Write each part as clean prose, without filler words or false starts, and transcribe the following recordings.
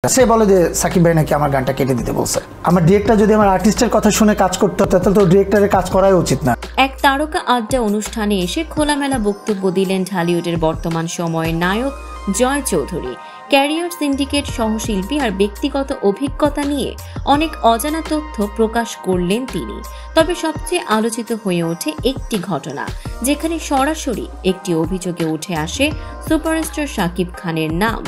সে বলে যে সাকিব ভাই নাকি আমার গানটা কেটে দিতে বলছে। আমার ডিরেক্টর যদি আমার আর্টিস্টের কথা শুনে কাজ করতে হতো তাহলে তো ডিরেক্টরের কাজ করাই উচিত না। এক তারকা আড্ডা অনুষ্ঠানে এসে খোলামেলা বক্তব্য দিলেন ঢালিউডের বর্তমান সময়ের নায়ক জয় চৌধুরী। ক্যারিয়ার সিন্ডিকেট সহশিল্পী আর ব্যক্তিগত অভিজ্ঞতা নিয়ে অনেক অজানা তথ্য প্রকাশ করলেন তিনি। তবে সবচেয়ে আলোচিত হয়ে ওঠে একটি ঘটনা, যেখানে সরাসরি একটি অভিযোগে উঠে আসে সুপারস্টার শাকিব খানের নাম।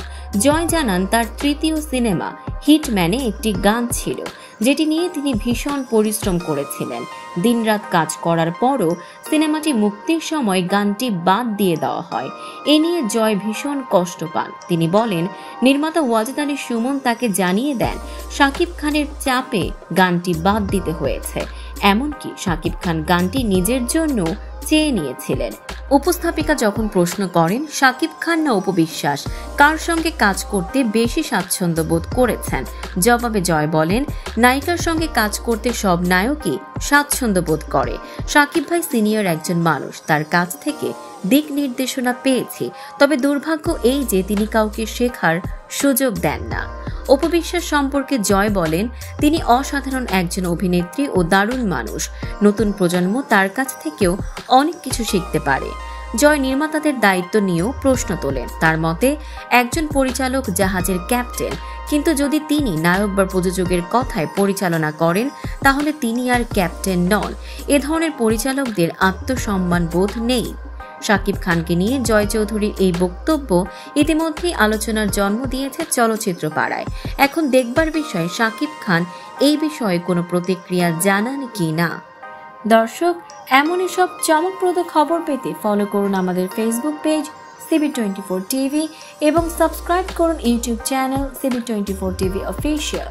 জয় জানান তার তৃতীয় সিনেমা হিটম্যানে একটি গান ছিল, যেটি নিয়ে তিনি ভীষণ পরিশ্রম করেছিলেন। দিনরাত কাজ করার পরও সিনেমাটি মুক্তির সময় গানটি বাদ দিয়ে দেওয়া হয়। এ নিয়ে জয় ভীষণ কষ্ট পান। তিনি বলেন, নির্মাতা ওয়াজেদ আলী সুমন তাকে জানিয়ে দেন শাকিব খানের চাপে গানটি বাদ দিতে হয়েছে। এমনকি শাকিব খান গানটি নিজের জন্য চেয়ে নিয়েছিলেন। উপস্থাপিকা যখন প্রশ্ন করেন শাকিব খান না অপবিশ্বাস কার সঙ্গে কাজ করতে বেশি স্বাচ্ছন্দ্য বোধ করেছেন, জবাবে জয় বলেন, নায়িকার সঙ্গে কাজ করতে সব নায়কই স্বাচ্ছন্দ্য বোধ করে। শাকিব ভাই সিনিয়র একজন মানুষ, তার কাছ থেকে দিক নির্দেশনা পেয়েছি, তবে দুর্ভাগ্য এই যে তিনি কাউকে শেখার সুযোগ দেন না। অপবিশ্বাস সম্পর্কে জয় বলেন, তিনি অসাধারণ একজন অভিনেত্রী ও দারুণ মানুষ। নতুন প্রজন্ম তার কাছ থেকেও অনেক কিছু শিখতে পারে। জয় নির্মাতাদের দায়িত্ব নিয়েও প্রশ্ন তোলেন। তার মতে, একজন পরিচালক জাহাজের ক্যাপ্টেন, কিন্তু যদি তিনি নায়ক বা প্রযোজকের কথায় পরিচালনা করেন তাহলে তিনি আর ক্যাপ্টেন নন। এ ধরনের পরিচালকদের আত্মসম্মান বোধ নেই। শাকিব খানকে নিয়ে জয় চৌধুরীর এই বক্তব্য ইতিমধ্যেই আলোচনার জন্ম দিয়েছে চলচ্চিত্র পাড়ায়। এখন দেখবার বিষয় শাকিব খান এই বিষয়ে কোনো প্রতিক্রিয়া জানান কি না। দর্শক, এমনই সব চমকপ্রদ খবর পেতে ফলো করুন আমাদের ফেসবুক পেজ CB24 TV এবং সাবস্ক্রাইব করুন YouTube channel CB24 TV official.